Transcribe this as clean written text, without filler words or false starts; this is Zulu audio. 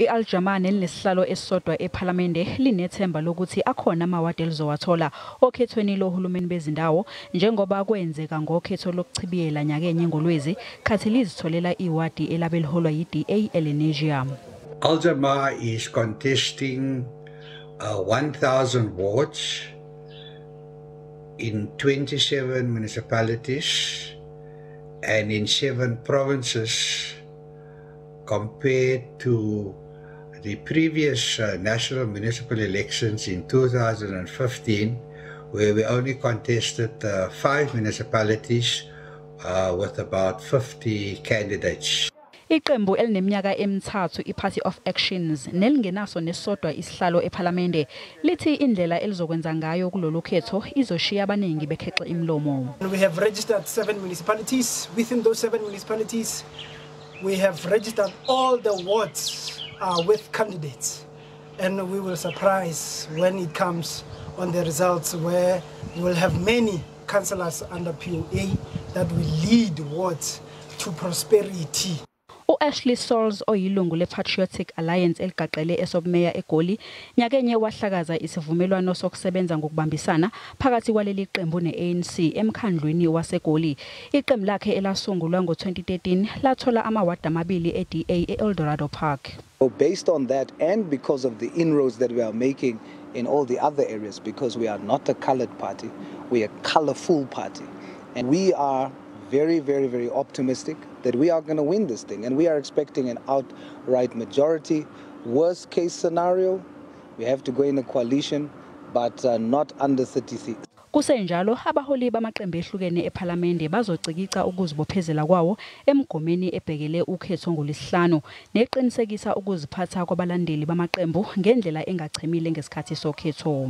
I-Al-Jama-a elinesihlalo esisodwa ePhalamende linethemba lokuthi akhona amawadi elizowathola okhethweni lohulumeni bezindawo njengoba kwenzeka ngokhetho lokuchibiyela nyakenye ngoLwezi khathi lizitholela iwadi elabe liholwa yi-DA eLenasia. Al-Jama-a is contesting 1,000 wards in 27 municipalities and in 7 provinces, compared to the previous national municipal elections in 2015, where we only contested 5 municipalities with about 50 candidates. Iqembu elineminyaka emithathu iParty of Actions nelingenaso nesodwa isihlalo ePhalamende lithi indlela elizokwenza ngayo kulolu khetho izoshiya abaningi bekhexe imlomo. We have registered 7 municipalities. Within those 7 municipalities, we have registered all the wards with candidates, and we will surprise when it comes on the results, where we will have many councillors under POA that will lead wards to prosperity. Ashley Souls oyilungu lePatriotic Alliance eligaqele esobmeya eGoli nyakenye wahlakaza isivumelwano sokusebenza ngokubambisana phakathi kwaleli qembu neANC emkhandlwini waseGoli. Iqembu lakhe elasungulwa ngo-2013 lathola amawadi amabili eDA eEldorado Park. Based on that, and because of the inroads that we are making in all the other areas, because we are not a colored party, we are a colorful party, and we are very, very, very optimistic that we are going to win this thing, and we are expecting an outright majority. Worst case scenario, we have to go in a coalition, but not under 36. Kusenjalo abaholi bamaqembu ehlukene ePhalamende bazocikica ukuzibophezela kwawo emgomeni ebhekele ukhetho ngolisihlanu neqinisekisa ukuziphatha kwabalandeli bamaqembu ngendlela engachemile ngesikhathi sokhetho.